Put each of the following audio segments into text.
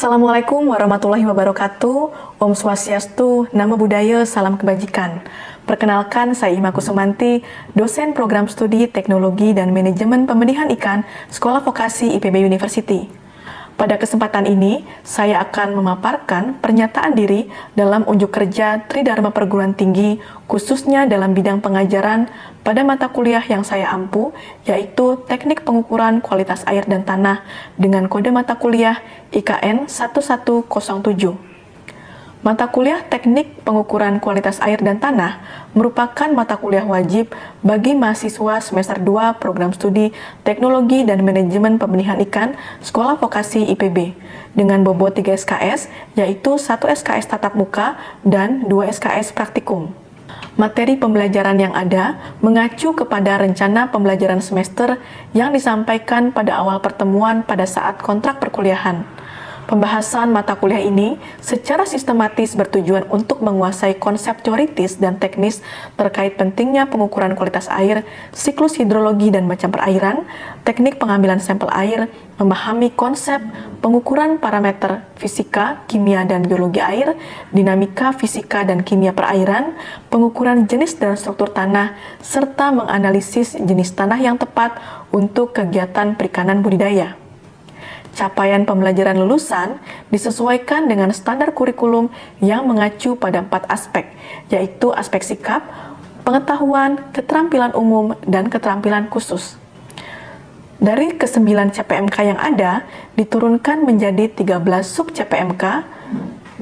Assalamualaikum warahmatullahi wabarakatuh. Om Swastiastu, Namo Buddhaya, salam kebajikan. Perkenalkan, saya Ima Kusumanti, dosen program studi Teknologi dan Manajemen Pembenihan Ikan, Sekolah Vokasi IPB University. Pada kesempatan ini, saya akan memaparkan pernyataan diri dalam unjuk kerja Tridharma Perguruan Tinggi, khususnya dalam bidang pengajaran pada mata kuliah yang saya ampu, yaitu Teknik Pengukuran Kualitas Air dan Tanah dengan kode mata kuliah IKN 1107. Mata kuliah Teknik Pengukuran Kualitas Air dan Tanah merupakan mata kuliah wajib bagi mahasiswa semester 2 program studi Teknologi dan Manajemen Pembenihan Ikan Sekolah Vokasi IPB dengan bobot 3 SKS, yaitu 1 SKS tatap muka dan 2 SKS praktikum. Materi pembelajaran yang ada mengacu kepada rencana pembelajaran semester yang disampaikan pada awal pertemuan pada saat kontrak perkuliahan. Pembahasan mata kuliah ini secara sistematis bertujuan untuk menguasai konsep teoritis dan teknis terkait pentingnya pengukuran kualitas air, siklus hidrologi dan macam perairan, teknik pengambilan sampel air, memahami konsep pengukuran parameter fisika, kimia, dan biologi air, dinamika fisika dan kimia perairan, pengukuran jenis dan struktur tanah, serta menganalisis jenis tanah yang tepat untuk kegiatan perikanan budidaya. Capaian pembelajaran lulusan disesuaikan dengan standar kurikulum yang mengacu pada 4 aspek, yaitu aspek sikap, pengetahuan, keterampilan umum, dan keterampilan khusus. Dari ke-9 CPMK yang ada, diturunkan menjadi 13 sub CPMK,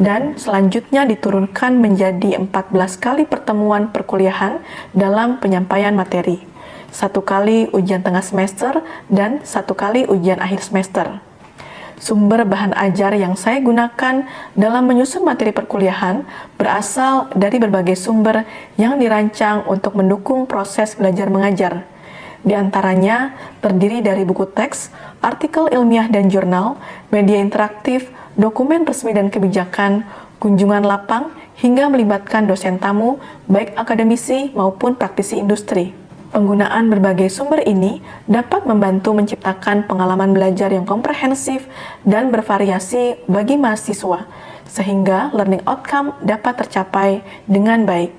dan selanjutnya diturunkan menjadi 14 kali pertemuan perkuliahan dalam penyampaian materi, 1 kali ujian tengah semester, dan 1 kali ujian akhir semester. Sumber bahan ajar yang saya gunakan dalam menyusun materi perkuliahan berasal dari berbagai sumber yang dirancang untuk mendukung proses belajar mengajar. Di antaranya terdiri dari buku teks, artikel ilmiah dan jurnal, media interaktif, dokumen resmi dan kebijakan, kunjungan lapang, hingga melibatkan dosen tamu, baik akademisi maupun praktisi industri. Penggunaan berbagai sumber ini dapat membantu menciptakan pengalaman belajar yang komprehensif dan bervariasi bagi mahasiswa, sehingga learning outcome dapat tercapai dengan baik.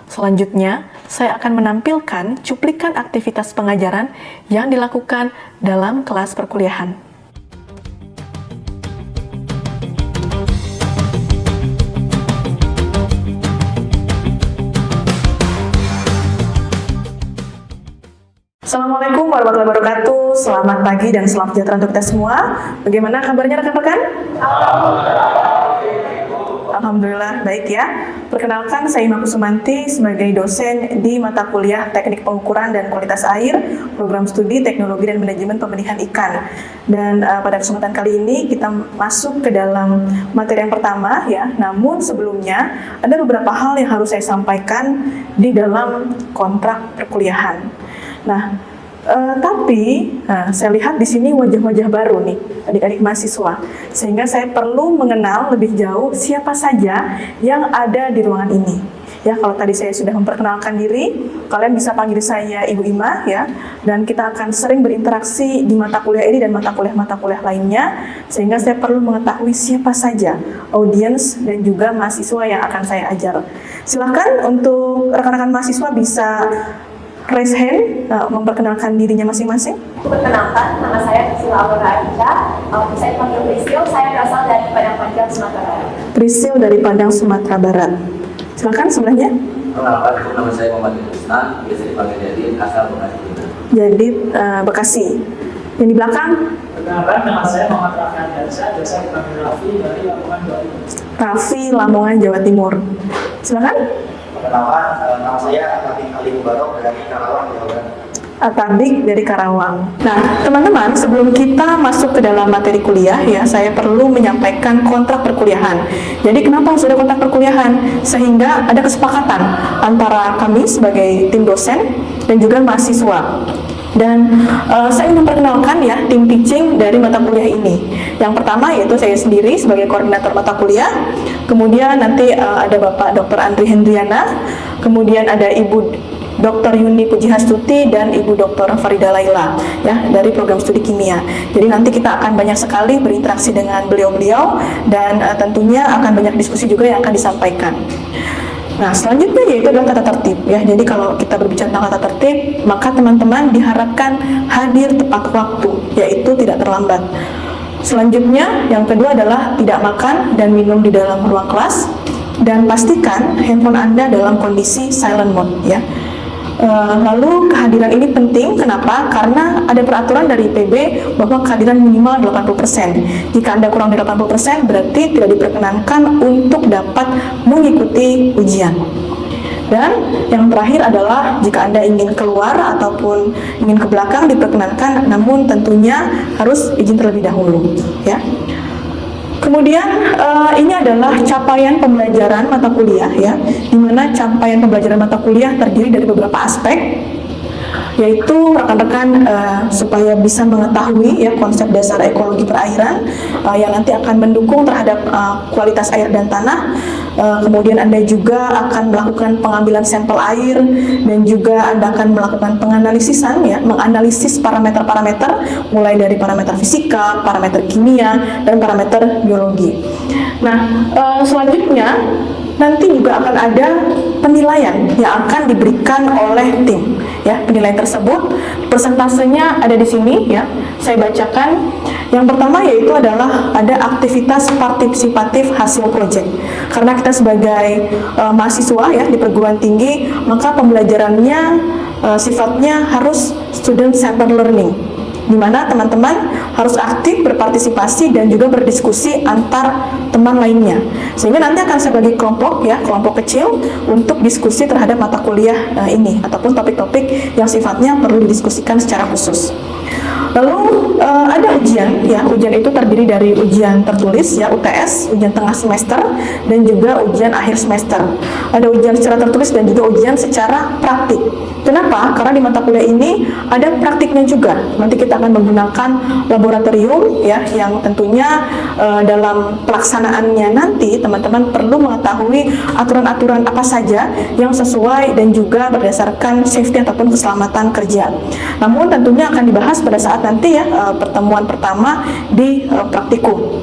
Selanjutnya, saya akan menampilkan cuplikan aktivitas pengajaran yang dilakukan dalam kelas perkuliahan. Assalamualaikum warahmatullahi wabarakatuh. Selamat pagi dan salam sejahtera untuk kita semua. Bagaimana kabarnya rekan-rekan? Alhamdulillah baik ya. Perkenalkan, saya Ima Kusumanti sebagai dosen di mata kuliah Teknik Pengukuran dan Kualitas Air, program studi Teknologi dan Manajemen Pembenihan Ikan. Dan pada kesempatan kali ini kita masuk ke dalam materi yang pertama ya. Namun sebelumnya ada beberapa hal yang harus saya sampaikan di dalam kontrak perkuliahan. Tapi saya lihat di sini wajah-wajah baru nih, adik-adik mahasiswa, sehingga saya perlu mengenal lebih jauh siapa saja yang ada di ruangan ini. Ya, kalau tadi saya sudah memperkenalkan diri, kalian bisa panggil saya Ibu Ima ya, dan kita akan sering berinteraksi di mata kuliah ini dan mata kuliah lainnya, sehingga saya perlu mengetahui siapa saja audiens dan juga mahasiswa yang akan saya ajar. Silahkan untuk rekan-rekan mahasiswa bisa raise hand, memperkenalkan dirinya masing-masing. Perkenalkan, nama saya Priscil Aurora Aisyah. Bisa dipanggil Priscil. Saya berasal dari Padang Panjang, Sumatera Barat. Priscil dari Padang, Sumatera Barat. Silakan sebelahnya. Perkenalkan, nama saya Muhammad Krishna, biasa dipanggil Jadi, asal Bekasi. Jadi Bekasi. Yang di belakang? Perkenalkan, nama saya Muhammad Raffi Andiansyah, biasa dipanggil Raffi dari Lamongan, Jawa Timur. Raffi, Lamongan, Jawa Timur. Silakan. Perkenalkan, nama saya Atabik Ali Mubarok dari Karawang, Jawa Barat. Atabik dari Karawang. Nah, teman-teman, sebelum kita masuk ke dalam materi kuliah ya, saya perlu menyampaikan kontrak perkuliahan. Jadi kenapa harus ada kontrak perkuliahan? Sehingga ada kesepakatan antara kami sebagai tim dosen dan juga mahasiswa. Dan saya ingin memperkenalkan ya tim teaching dari mata kuliah ini. Yang pertama yaitu saya sendiri sebagai koordinator mata kuliah. Kemudian nanti ada Bapak Dr. Andri Hendriana. Kemudian ada Ibu Dr. Yuni Pujihastuti dan Ibu Dr. Farida Laila ya dari program studi kimia. Jadi nanti kita akan banyak sekali berinteraksi dengan beliau-beliau dan tentunya akan banyak diskusi juga yang akan disampaikan. Nah, selanjutnya yaitu adalah tata tertib ya. Jadi kalau kita berbicara tentang tata tertib, maka teman-teman diharapkan hadir tepat waktu, yaitu tidak terlambat. Selanjutnya, yang kedua adalah tidak makan dan minum di dalam ruang kelas, dan pastikan handphone Anda dalam kondisi silent mode ya. Lalu kehadiran ini penting, kenapa? Karena ada peraturan dari IPB bahwa kehadiran minimal 80%. Jika Anda kurang dari 80% berarti tidak diperkenankan untuk dapat mengikuti ujian. Dan yang terakhir adalah jika Anda ingin keluar ataupun ingin ke belakang diperkenankan, namun tentunya harus izin terlebih dahulu ya. Kemudian ini adalah capaian pembelajaran mata kuliah ya, di mana capaian pembelajaran mata kuliah terdiri dari beberapa aspek, yaitu rekan-rekan supaya bisa mengetahui ya konsep dasar ekologi perairan yang nanti akan mendukung terhadap kualitas air dan tanah. Kemudian Anda juga akan melakukan pengambilan sampel air dan juga Anda akan melakukan penganalisisan ya, menganalisis parameter-parameter mulai dari parameter fisika, parameter kimia, dan parameter biologi. Nah, selanjutnya nanti juga akan ada penilaian yang akan diberikan oleh tim ya. Penilaian tersebut persentasenya ada di sini ya, saya bacakan. Yang pertama yaitu adalah ada aktivitas partisipatif hasil proyek. Karena kita sebagai mahasiswa ya di perguruan tinggi, maka pembelajarannya sifatnya harus student centered learning, di mana teman-teman harus aktif berpartisipasi dan juga berdiskusi antar teman lainnya, sehingga nanti akan sebagai kelompok ya, kelompok kecil untuk diskusi terhadap mata kuliah ini ataupun topik-topik yang sifatnya perlu didiskusikan secara khusus. Lalu ada ujian ya, ujian itu terdiri dari ujian tertulis ya, UTS, ujian tengah semester, dan juga ujian akhir semester. Ada ujian secara tertulis dan juga ujian secara praktik. Kenapa? Karena di mata kuliah ini ada praktiknya juga. Nanti kita akan menggunakan laboratorium ya, yang tentunya dalam pelaksanaannya nanti teman-teman perlu mengetahui aturan-aturan apa saja yang sesuai dan juga berdasarkan safety ataupun keselamatan kerja. Namun tentunya akan dibahas pada saat nanti ya pertemuan pertama di praktikum.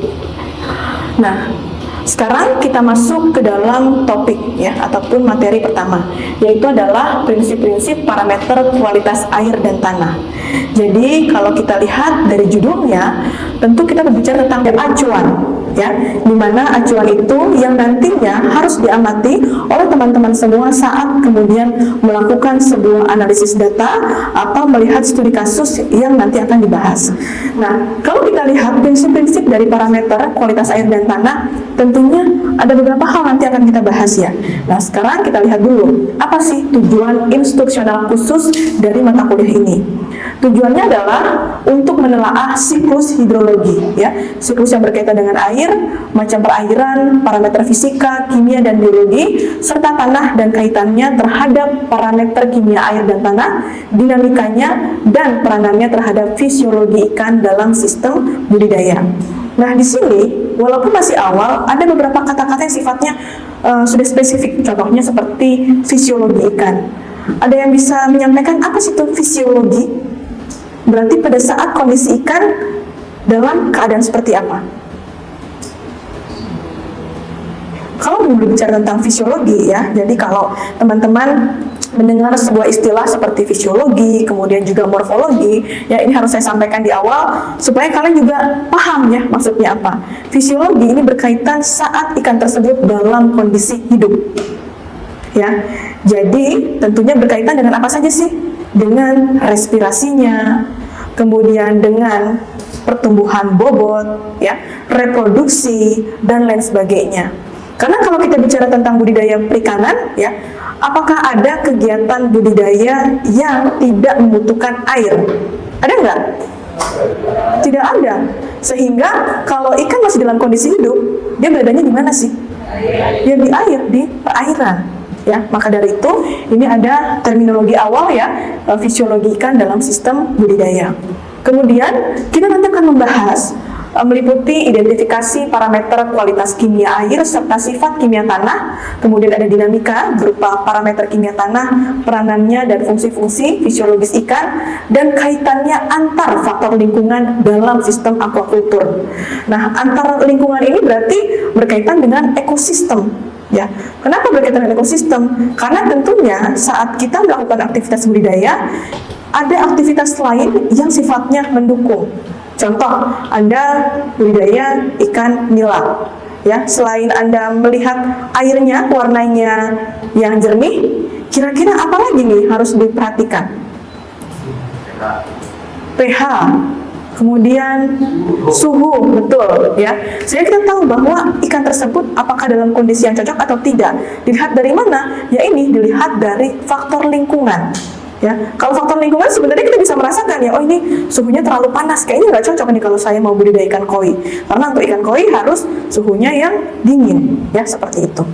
Nah, sekarang kita masuk ke dalam topik ya ataupun materi pertama, yaitu adalah prinsip-prinsip parameter kualitas air dan tanah. Jadi kalau kita lihat dari judulnya, tentu kita berbicara tentang acuan ya, di mana acuan itu yang nantinya harus diamati oleh teman-teman semua saat kemudian melakukan sebuah analisis data atau melihat studi kasus yang nanti akan dibahas. Nah, kalau kita lihat prinsip-prinsip dari parameter kualitas air dan tanah, tentunya ada beberapa hal nanti akan kita bahas ya. Nah, sekarang kita lihat dulu, apa sih tujuan instruksional khusus dari mata kuliah ini? Tujuannya adalah untuk menelaah siklus hidrologi ya, siklus yang berkaitan dengan air, macam perairan, parameter fisika, kimia dan biologi, serta tanah dan kaitannya terhadap parameter kimia air dan tanah, dinamikanya dan peranannya terhadap fisiologi ikan dalam sistem budidaya. Nah, di sini walaupun masih awal, ada beberapa kata-kata yang sifatnya sudah spesifik. Contohnya seperti fisiologi ikan. Ada yang bisa menyampaikan apa sih itu fisiologi? Berarti pada saat kondisi ikan dalam keadaan seperti apa? Kalau berbicara tentang fisiologi ya, jadi kalau teman-teman mendengar sebuah istilah seperti fisiologi, kemudian juga morfologi, ya ini harus saya sampaikan di awal supaya kalian juga paham ya maksudnya apa. Fisiologi ini berkaitan saat ikan tersebut dalam kondisi hidup. Ya, jadi tentunya berkaitan dengan apa saja sih? Dengan respirasinya, kemudian dengan pertumbuhan bobot, ya, reproduksi dan lain sebagainya. Karena kalau kita bicara tentang budidaya perikanan, ya, apakah ada kegiatan budidaya yang tidak membutuhkan air? Ada nggak? Tidak ada. Sehingga kalau ikan masih dalam kondisi hidup, dia beradanya di mana sih? Dia di air, di perairan. Ya, maka dari itu ini ada terminologi awal ya, fisiologi ikan dalam sistem budidaya. Kemudian kita nanti akan membahas meliputi identifikasi parameter kualitas kimia air serta sifat kimia tanah, kemudian ada dinamika berupa parameter kimia tanah, peranannya dan fungsi-fungsi fisiologis ikan, dan kaitannya antar faktor lingkungan dalam sistem aquaculture. Nah, antar lingkungan ini berarti berkaitan dengan ekosistem. Ya, kenapa berkaitan dengan ekosistem? Karena tentunya saat kita melakukan aktivitas budidaya, ada aktivitas lain yang sifatnya mendukung. Contoh, Anda budidaya ikan nila. Ya, selain Anda melihat airnya, warnanya yang jernih, kira-kira apa lagi nih harus diperhatikan? pH, kemudian suhu, betul ya. Sehingga kita tahu bahwa ikan tersebut apakah dalam kondisi yang cocok atau tidak. Dilihat dari mana? Ya ini dilihat dari faktor lingkungan. Ya, kalau faktor lingkungan sebenarnya kita bisa merasakan ya, oh ini suhunya terlalu panas, kayaknya nggak cocok nih kalau saya mau budidaya ikan koi. Karena untuk ikan koi harus suhunya yang dingin, ya seperti itu.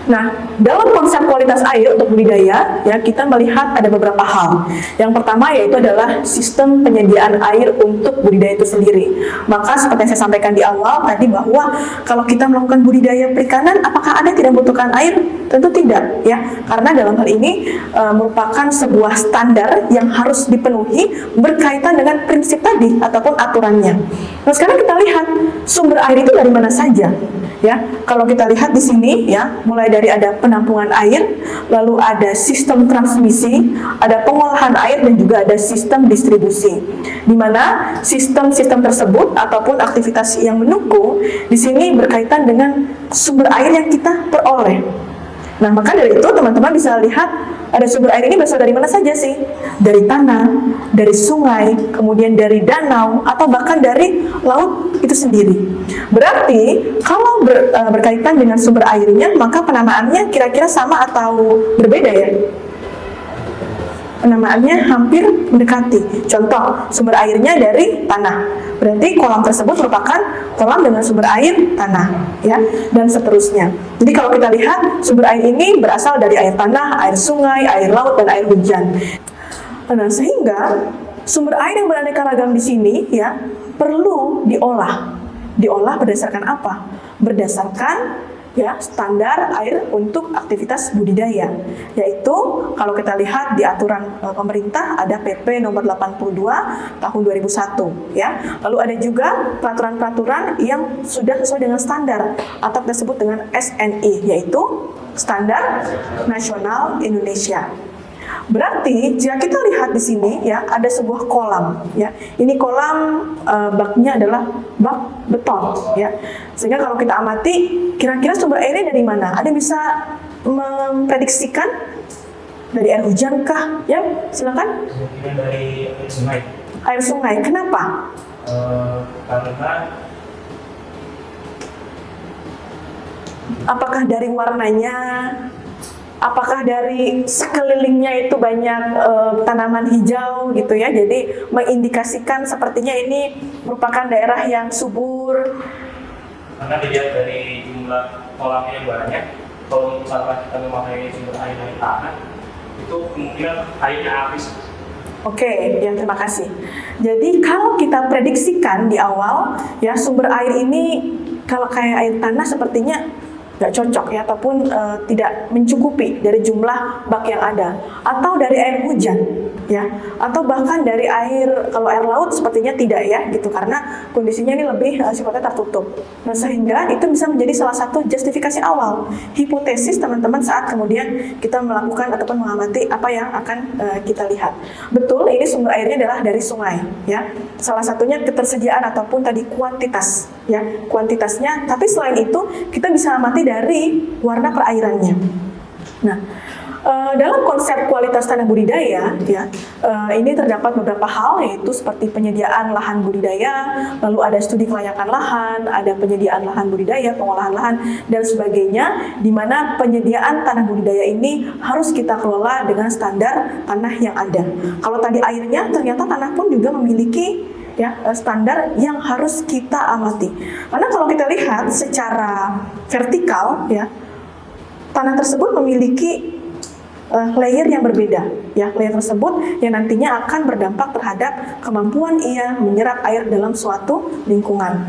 Nah, dalam konsep kualitas air untuk budidaya, ya kita melihat ada beberapa hal. Yang pertama yaitu adalah sistem penyediaan air untuk budidaya itu sendiri. Maka seperti yang saya sampaikan di awal tadi bahwa kalau kita melakukan budidaya perikanan, apakah ada yang tidak membutuhkan air? Tentu tidak, ya. Karena dalam hal ini merupakan sebuah standar yang harus dipenuhi berkaitan dengan prinsip tadi ataupun aturannya. Nah, sekarang kita lihat sumber air itu dari mana saja. Ya, kalau kita lihat di sini ya, mulai dari ada penampungan air, lalu ada sistem transmisi, ada pengolahan air dan juga ada sistem distribusi. Di mana sistem-sistem tersebut ataupun aktivitas yang mendukung di sini berkaitan dengan sumber air yang kita peroleh. Nah, maka dari itu teman-teman bisa lihat ada sumber air ini berasal dari mana saja sih? Dari tanah, dari sungai, kemudian dari danau, atau bahkan dari laut itu sendiri. Berarti kalau berkaitan dengan sumber airnya, maka penamaannya kira-kira sama atau berbeda ya? Penamaannya hampir mendekati. Contoh, sumber airnya dari tanah. Berarti kolam tersebut merupakan kolam dengan sumber air tanah, ya, dan seterusnya. Jadi kalau kita lihat sumber air ini berasal dari air tanah, air sungai, air laut, dan air hujan. Nah, sehingga sumber air yang beraneka ragam di sini, ya, perlu diolah. Diolah berdasarkan apa? Berdasarkan ya standar air untuk aktivitas budidaya, yaitu kalau kita lihat di aturan pemerintah ada PP nomor 82 tahun 2001 ya. Lalu ada juga peraturan-peraturan yang sudah sesuai dengan standar atau kita sebut dengan SNI, yaitu Standar Nasional Indonesia. Berarti jika kita lihat di sini ya ada sebuah kolam ya. Ini kolam baknya adalah bak beton ya. Sehingga kalau kita amati kira-kira sumber airnya dari mana? Ada bisa memprediksikan dari air hujan kah? Ya, silakan. Mungkin dari sungai. Air sungai. Kenapa? Karena apakah dari warnanya? Apakah dari sekelilingnya itu banyak tanaman hijau gitu ya, jadi mengindikasikan sepertinya ini merupakan daerah yang subur. Karena dilihat dari jumlah kolamnya yang banyak, kalau misalkan kita memakai sumber air dari tanah, itu kemungkinan airnya habis. Oke, ya terima kasih. Jadi kalau kita prediksikan di awal, ya sumber air ini kalau kayak air tanah sepertinya nggak cocok ya, ataupun tidak mencukupi dari jumlah bak yang ada, atau dari air hujan ya, atau bahkan dari air, kalau air laut sepertinya tidak ya gitu, karena kondisinya ini lebih sifatnya tertutup. Nah, sehingga itu bisa menjadi salah satu justifikasi awal, hipotesis teman-teman saat kemudian kita melakukan ataupun mengamati apa yang akan kita lihat. Betul, ini sumber airnya adalah dari sungai ya, salah satunya ketersediaan ataupun tadi kuantitas ya, kuantitasnya. Tapi selain itu kita bisa amati dari warna perairannya. Nah, dalam konsep kualitas tanah budidaya ya, ini terdapat beberapa hal, yaitu seperti penyediaan lahan budidaya, lalu ada studi kelayakan lahan, ada penyediaan lahan budidaya, pengolahan lahan dan sebagainya, di mana penyediaan tanah budidaya ini harus kita kelola dengan standar tanah yang ada. Kalau tadi airnya, ternyata tanah pun juga memiliki ya standar yang harus kita amati. Karena kalau kita lihat secara vertikal ya, tanah tersebut memiliki layer yang berbeda, ya, layer tersebut yang nantinya akan berdampak terhadap kemampuan ia menyerap air dalam suatu lingkungan.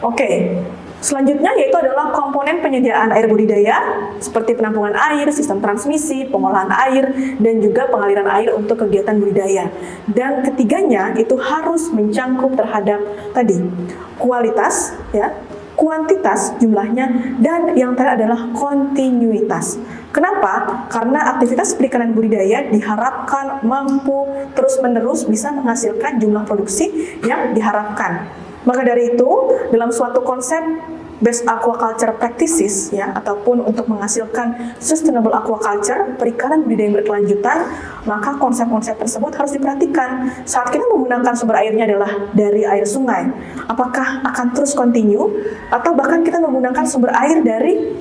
Oke, selanjutnya yaitu adalah komponen penyediaan air budidaya seperti penampungan air, sistem transmisi, pengolahan air, dan juga pengaliran air untuk kegiatan budidaya. Dan ketiganya itu harus mencangkup terhadap tadi kualitas, ya, kuantitas jumlahnya, dan yang terakhir adalah kontinuitas. Kenapa? Karena aktivitas perikanan budidaya diharapkan mampu terus-menerus bisa menghasilkan jumlah produksi yang diharapkan. Maka dari itu, dalam suatu konsep best aquaculture practices, ya, ataupun untuk menghasilkan sustainable aquaculture, perikanan budidaya yang berkelanjutan, maka konsep-konsep tersebut harus diperhatikan. Saat kita menggunakan sumber airnya adalah dari air sungai, apakah akan terus continue, atau bahkan kita menggunakan sumber air dari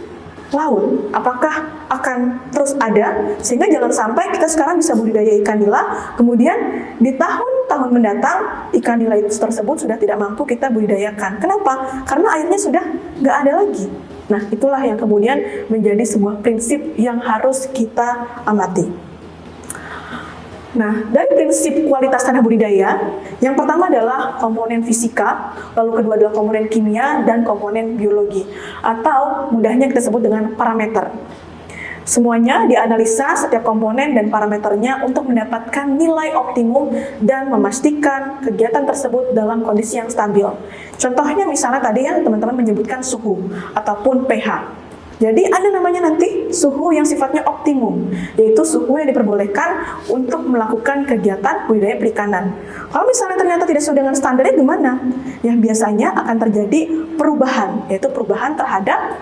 laut, apakah akan terus ada, sehingga jangan sampai kita sekarang bisa budidaya ikan nila, kemudian di tahun-tahun mendatang ikan nila itu tersebut sudah tidak mampu kita budidayakan. Kenapa? Karena airnya sudah nggak ada lagi. Nah, itulah yang kemudian menjadi sebuah prinsip yang harus kita amati. Nah, dari prinsip kualitas tanah budidaya, yang pertama adalah komponen fisika, lalu kedua adalah komponen kimia, dan komponen biologi, atau mudahnya kita sebut dengan parameter. Semuanya dianalisa setiap komponen dan parameternya untuk mendapatkan nilai optimum dan memastikan kegiatan tersebut dalam kondisi yang stabil. Contohnya misalnya tadi ya teman-teman menyebutkan suhu ataupun pH. Jadi ada namanya nanti suhu yang sifatnya optimum, yaitu suhu yang diperbolehkan untuk melakukan kegiatan budidaya perikanan. Kalau misalnya ternyata tidak sesuai dengan standarnya gimana? Ya biasanya akan terjadi perubahan, yaitu perubahan terhadap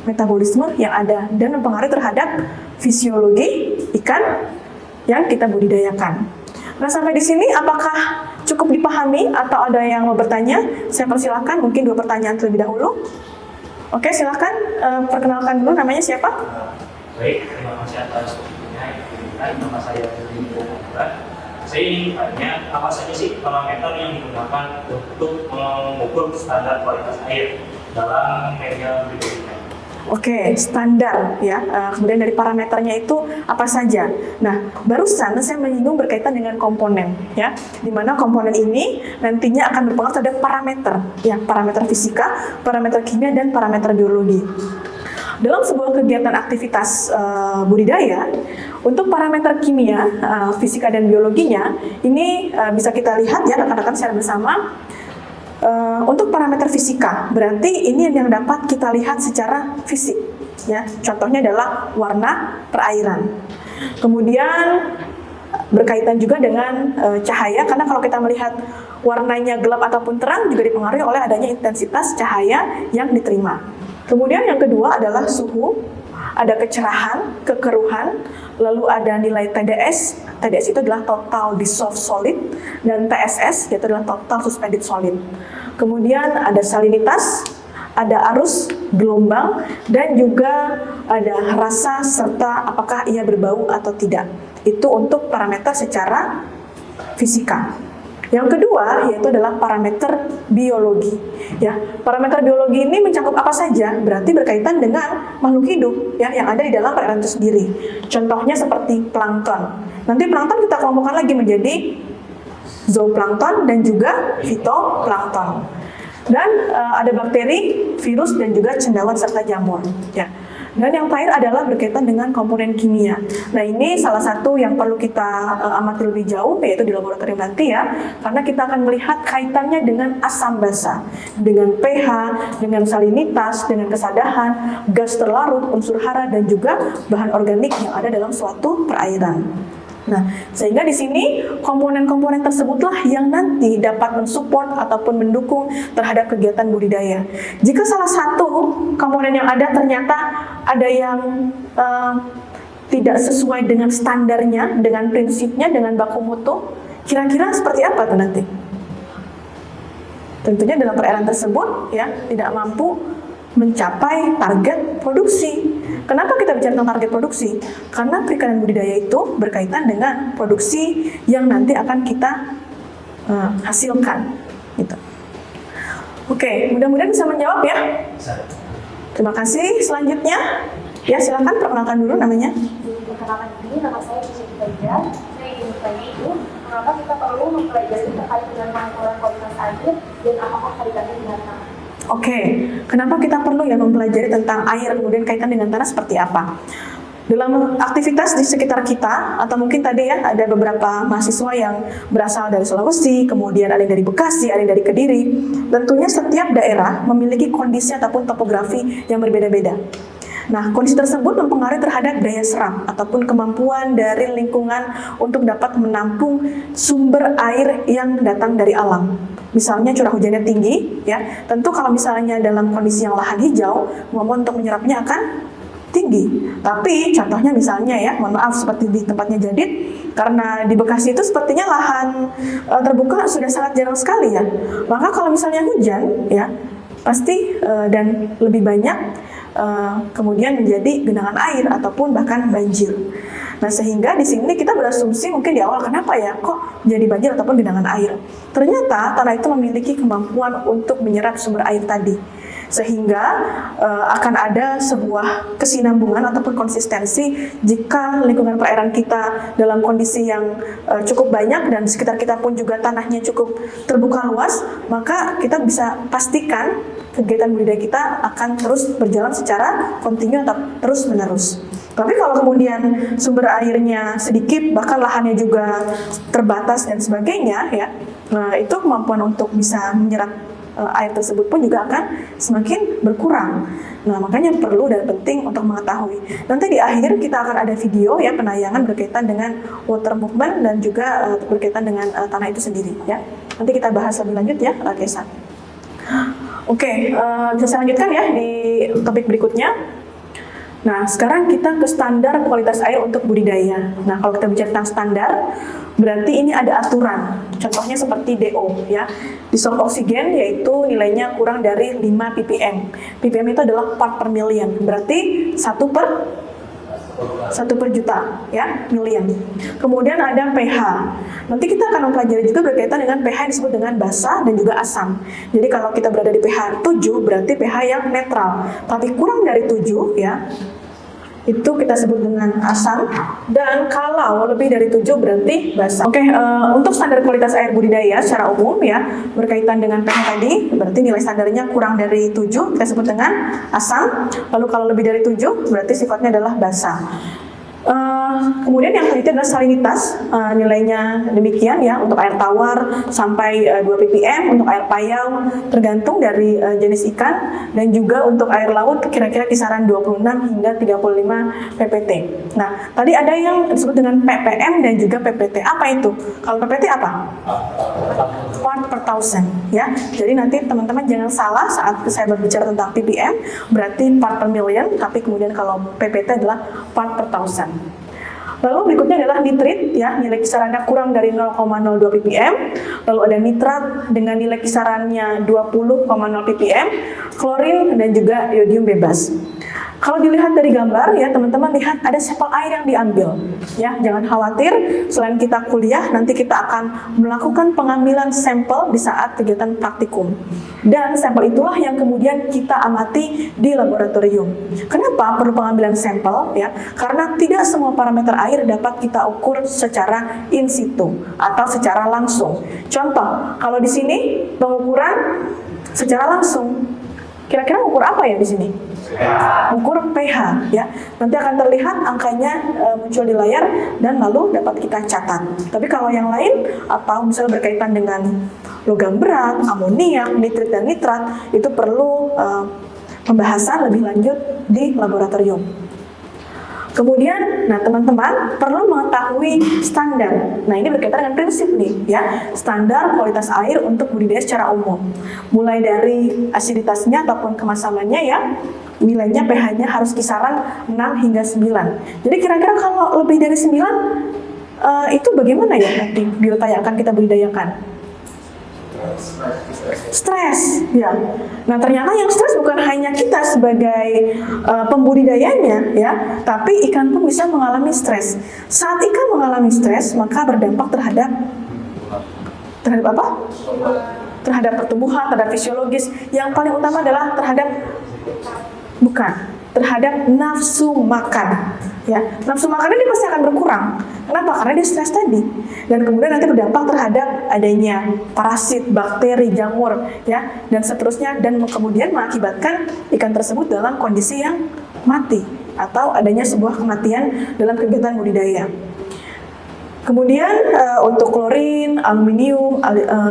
metabolisme yang ada dan mempengaruhi terhadap fisiologi ikan yang kita budidayakan. Nah, sampai di sini apakah cukup dipahami atau ada yang mau bertanya? Saya persilakan, mungkin 2 pertanyaan terlebih dahulu. Oke, silakan perkenalkan dulu, namanya siapa? Baik, terima kasih atas waktunya. Nama saya Ringo Muhammad. Saya ingin bertanya, apa saja sih parameter yang digunakan untuk mengukur standar kualitas air dalam media budidaya? Oke, standar ya. Kemudian dari parameternya itu apa saja? Nah, barusan saya menyinggung berkaitan dengan komponen ya. Di mana komponen ini nantinya akan berpengaruh terhadap parameter ya, parameter fisika, parameter kimia, dan parameter biologi. Dalam sebuah kegiatan aktivitas budidaya, untuk parameter kimia, fisika, dan biologinya ini bisa kita lihat ya rekan-rekan secara bersama. Untuk parameter fisika, berarti ini yang dapat kita lihat secara fisik ya. Contohnya adalah warna perairan. Kemudian berkaitan juga dengan cahaya, karena kalau kita melihat warnanya gelap ataupun terang juga dipengaruhi oleh adanya intensitas cahaya yang diterima. Kemudian yang kedua adalah suhu, ada kecerahan, kekeruhan, lalu ada nilai TDS. TDS itu adalah total dissolved solid, dan TSS yaitu adalah total suspended solid. Kemudian ada salinitas, ada arus, gelombang, dan juga ada rasa serta apakah ia berbau atau tidak. Itu untuk parameter secara fisika. Yang kedua yaitu adalah parameter biologi. Ya, parameter biologi ini mencakup apa saja? Berarti berkaitan dengan makhluk hidup ya yang ada di dalam perairan itu sendiri. Contohnya seperti plankton. Nanti plankton kita kelompokkan lagi menjadi zooplankton dan juga fitoplankton. Dan ada bakteri, virus, dan juga cendawan serta jamur. Ya. Dan yang terakhir adalah berkaitan dengan komponen kimia. Nah, ini salah satu yang perlu kita amati lebih jauh, yaitu di laboratorium nanti ya, karena kita akan melihat kaitannya dengan asam basa, dengan pH, dengan salinitas, dengan kesadahan, gas terlarut, unsur hara, dan juga bahan organik yang ada dalam suatu perairan. Nah, sehingga di sini komponen-komponen tersebutlah yang nanti dapat mensupport ataupun mendukung terhadap kegiatan budidaya. Jika salah satu komponen yang ada ternyata ada yang tidak sesuai dengan standarnya, dengan prinsipnya, dengan baku mutu, kira-kira seperti apa tuh nanti? Tentunya dalam perairan tersebut ya tidak mampu mencapai target produksi. Kenapa kita bicara tentang target produksi? Karena perikanan budidaya itu berkaitan dengan produksi yang nanti akan kita hasilkan. Gitu. Oke, mudah-mudahan bisa menjawab ya. Terima kasih. Selanjutnya, ya silakan perkenalkan dulu namanya. perkenalkan diri, nama saya Cici Faida. Saya ingin bertanya itu, mengapa kita perlu mempelajari terkait dengan pengukuran kualitas air dan apakah kaitannya dengan tanah? Oke, kenapa kita perlu ya mempelajari tentang air, kemudian kaitan dengan tanah seperti apa? Dalam aktivitas di sekitar kita, atau mungkin tadi ya ada beberapa mahasiswa yang berasal dari Sulawesi, kemudian ada yang dari Bekasi, ada yang dari Kediri. Tentunya setiap daerah memiliki kondisi ataupun topografi yang berbeda-beda. Nah, kondisi tersebut mempengaruhi terhadap daya serap ataupun kemampuan dari lingkungan untuk dapat menampung sumber air yang datang dari alam. Misalnya curah hujannya tinggi, ya, tentu kalau misalnya dalam kondisi yang lahan hijau, kemampuan untuk menyerapnya akan tinggi. Tapi contohnya misalnya ya, mohon maaf seperti di tempatnya Jadid, karena di Bekasi itu sepertinya lahan terbuka sudah sangat jarang sekali ya. Maka kalau misalnya hujan ya, pasti dan lebih banyak kemudian menjadi genangan air ataupun bahkan banjir. Nah, sehingga di sini kita berasumsi mungkin di awal kenapa ya kok jadi banjir ataupun genangan air. Ternyata tanah itu memiliki kemampuan untuk menyerap sumber air tadi. Sehingga akan ada sebuah kesinambungan ataupun konsistensi jika lingkungan perairan kita dalam kondisi yang cukup banyak dan sekitar kita pun juga tanahnya cukup terbuka luas, maka kita bisa pastikan kegiatan budidaya kita akan terus berjalan secara kontinu atau terus menerus. Tapi kalau kemudian sumber airnya sedikit, bahkan lahannya juga terbatas dan sebagainya, ya, nah itu kemampuan untuk bisa menyerap air tersebut pun juga akan semakin berkurang. Nah, makanya perlu dan penting untuk mengetahui. Nanti di akhir kita akan ada video ya penayangan berkaitan dengan water movement dan juga berkaitan dengan tanah itu sendiri ya. Nanti kita bahas lebih lanjut ya, Kesa. Oke, bisa saya lanjutkan ya di topik berikutnya. Nah, sekarang kita ke standar kualitas air untuk budidaya. Nah, kalau kita bicara tentang standar, berarti ini ada aturan. Contohnya seperti DO ya. Dissolved oksigen yaitu nilainya kurang dari 5 ppm. ppm itu adalah part per million. Berarti 1 per juta ya, million. Kemudian ada pH. Nanti kita akan mempelajari juga berkaitan dengan pH yang disebut dengan basa dan juga asam. Jadi kalau kita berada di pH 7 berarti pH yang netral. Tapi kurang dari 7 ya, itu kita sebut dengan asam, dan kalau lebih dari 7 berarti basa. Oke, untuk standar kualitas air budidaya secara umum ya, berkaitan dengan pH tadi, berarti nilai standarnya kurang dari 7 kita sebut dengan asam. Lalu kalau lebih dari 7 berarti sifatnya adalah basa. Kemudian yang ketiga adalah salinitas, nilainya demikian ya, untuk air tawar sampai 2 ppm, untuk air payau tergantung dari jenis ikan, dan juga untuk air laut kira-kira kisaran 26 hingga 35 ppt. Nah, tadi ada yang disebut dengan ppm dan juga ppt. Apa itu? Kalau ppt apa? Part per thousand ya. Jadi nanti teman-teman jangan salah saat saya berbicara tentang ppm, berarti part per million, tapi kemudian kalau ppt adalah part per thousand. Lalu berikutnya adalah nitrit ya, nilai kisarannya kurang dari 0,02 ppm. Lalu ada nitrat dengan nilai kisarannya 20,0 ppm, klorin dan juga iodium bebas. Kalau dilihat dari gambar ya, teman-teman lihat ada sampel air yang diambil. Ya, jangan khawatir, selain kita kuliah, nanti kita akan melakukan pengambilan sampel di saat kegiatan praktikum. Dan sampel itulah yang kemudian kita amati di laboratorium. Kenapa perlu pengambilan sampel ya? Karena tidak semua parameter air dapat kita ukur secara in situ atau secara langsung. Contoh, kalau di sini pengukuran secara langsung, kira-kira ukur apa ya di sini? Ukur pH ya. Nanti akan terlihat angkanya muncul di layar dan lalu dapat kita catat. Tapi kalau yang lain atau misalnya berkaitan dengan logam berat, amoniak, nitrit dan nitrat, itu perlu pembahasan lebih lanjut di laboratorium. Kemudian, nah teman-teman perlu mengetahui standar. Nah ini berkaitan dengan prinsip nih ya, standar kualitas air untuk budidaya secara umum. Mulai dari asiditasnya ataupun kemasamannya ya, nilainya pH-nya harus kisaran 6 hingga 9. Jadi kira-kira kalau lebih dari 9, itu bagaimana ya nanti biota yang akan kita budidayakan? Stres ya. Nah ternyata yang stres bukan hanya kita sebagai pembudidayanya ya, tapi ikan pun bisa mengalami stres. Saat ikan mengalami stres, maka berdampak terhadap apa? Terhadap pertumbuhan, terhadap fisiologis. Yang paling utama adalah terhadap bukan terhadap nafsu makan. Ya, nafsu makan ini pasti akan berkurang. Kenapa? Karena dia stres tadi. Dan kemudian nanti berdampak terhadap adanya parasit, bakteri, jamur, ya, dan seterusnya, dan kemudian mengakibatkan ikan tersebut dalam kondisi yang mati atau adanya sebuah kematian dalam kegiatan budidaya. Kemudian untuk klorin, aluminium,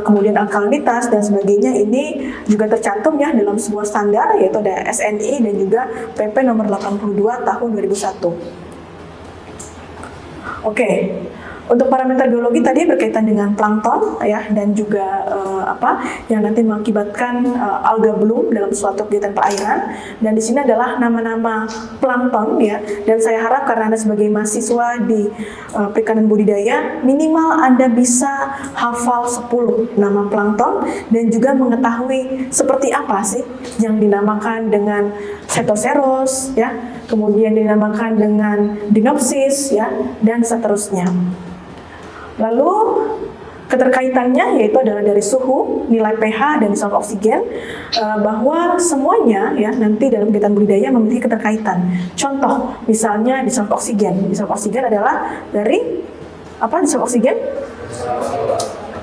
kemudian alkalinitas dan sebagainya ini juga tercantum ya dalam sebuah standar, yaitu ada SNI dan juga PP nomor 82 tahun 2001. Oke. Untuk parameter biologi tadi berkaitan dengan plankton ya, dan juga yang nanti mengakibatkan alga bloom dalam suatu kegiatan perairan. Dan di sini adalah nama-nama plankton ya. Dan saya harap karena Anda sebagai mahasiswa di perikanan budidaya, minimal Anda bisa hafal 10 nama plankton dan juga mengetahui seperti apa sih yang dinamakan dengan Cetoceros ya, kemudian dinamakan dengan Dinopsis ya, dan seterusnya. Lalu keterkaitannya yaitu adalah dari suhu, nilai pH, dan disolved oksigen, bahwa semuanya ya nanti dalam kegiatan budidaya memiliki keterkaitan. Contoh misalnya disolved oksigen. Disolved oksigen adalah dari apa disolved oksigen?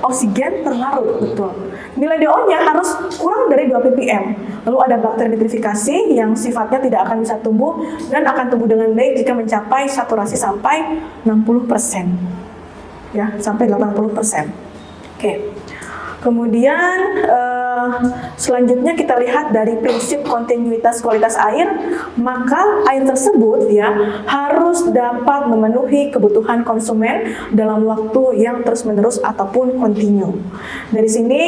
Oksigen terlarut, betul. Nilai DO-nya harus kurang dari 2 ppm. Lalu ada bakteri nitrifikasi yang sifatnya tidak akan bisa tumbuh dan akan tumbuh dengan baik jika mencapai saturasi sampai 60%. Ya, sampai 80%. Oke. Kemudian selanjutnya kita lihat dari prinsip kontinuitas kualitas air, maka air tersebut ya harus dapat memenuhi kebutuhan konsumen dalam waktu yang terus-menerus ataupun kontinu. Dari sini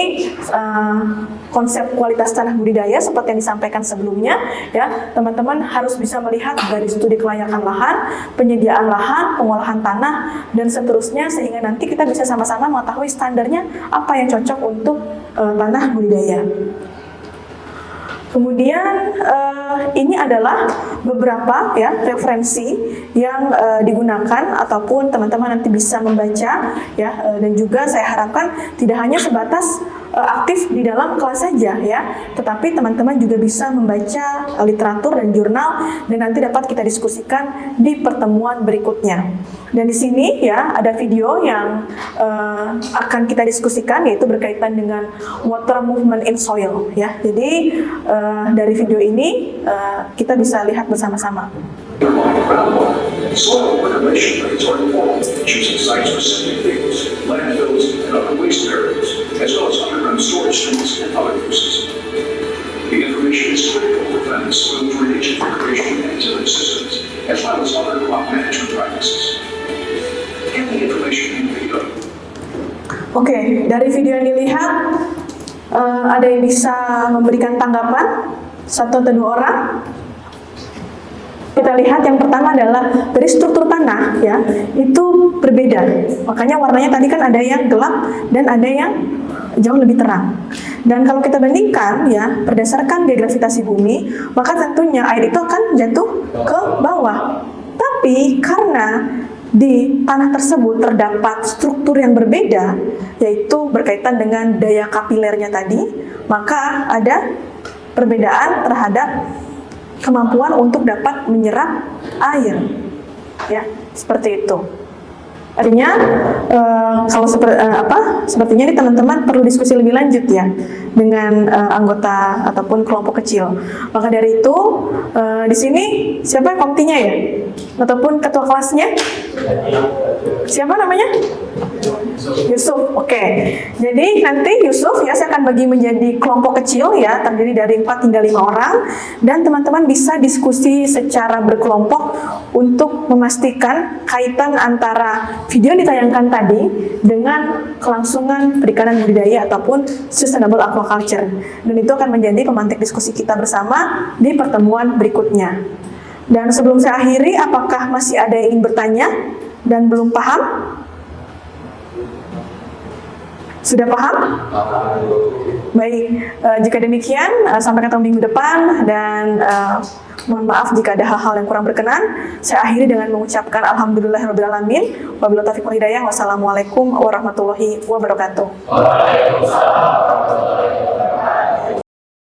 konsep kualitas tanah budidaya seperti yang disampaikan sebelumnya ya, teman-teman harus bisa melihat dari studi kelayakan lahan, penyediaan lahan, pengolahan tanah, dan seterusnya, sehingga nanti kita bisa sama-sama mengetahui standarnya apa yang cocok untuk tanah budidaya. Kemudian ini adalah beberapa ya referensi yang digunakan ataupun teman-teman nanti bisa membaca ya, dan juga saya harapkan tidak hanya sebatas aktif di dalam kelas saja ya, tetapi teman-teman juga bisa membaca literatur dan jurnal, dan nanti dapat kita diskusikan di pertemuan berikutnya. Dan di sini ya ada video yang akan kita diskusikan, yaitu berkaitan dengan water movement in soil ya. Jadi dari video ini kita bisa lihat bersama-sama. Soil reclamation rates are informed choosing site-specific fields, landfills, and other waste areas, as well as underground storage tanks and other uses. The information is critical for planning soil drainage and recreation and utility systems, as well as other crop management practices. Can the information be done? Oke, dari video yang dilihat ada yang bisa memberikan tanggapan? 1 atau 2 orang? Kita lihat yang pertama adalah dari struktur tanah ya, itu berbeda. Makanya warnanya tadi kan ada yang gelap dan ada yang jauh lebih terang. Dan kalau kita bandingkan ya, berdasarkan gaya gravitasi bumi, maka tentunya air itu akan jatuh ke bawah. Tapi karena di tanah tersebut terdapat struktur yang berbeda, yaitu berkaitan dengan daya kapilernya tadi, maka ada perbedaan terhadap kemampuan untuk dapat menyerap air, ya seperti itu. Artinya sepertinya ini teman-teman perlu diskusi lebih lanjut ya dengan anggota ataupun kelompok kecil. Maka dari itu di sini siapa yang komitinya ya, ataupun ketua kelasnya? Siapa namanya? Yusuf. Oke. Jadi nanti Yusuf ya, saya akan bagi menjadi kelompok kecil ya, terdiri dari 4 hingga 5 orang, dan teman-teman bisa diskusi secara berkelompok untuk memastikan kaitan antara video yang ditayangkan tadi dengan kelangsungan perikanan budidaya ataupun sustainable aquaculture. Dan itu akan menjadi pemantik diskusi kita bersama di pertemuan berikutnya. Dan sebelum saya akhiri, apakah masih ada yang ingin bertanya dan belum paham? Sudah paham? Baik, jika demikian sampai ketemu minggu depan, dan mohon maaf jika ada hal-hal yang kurang berkenan. Saya akhiri dengan mengucapkan alhamdulillahirrabbilalamin, wabillahi taufiq wal hidayah, wassalamualaikum warahmatullahi wabarakatuh. Waalaikumsalam.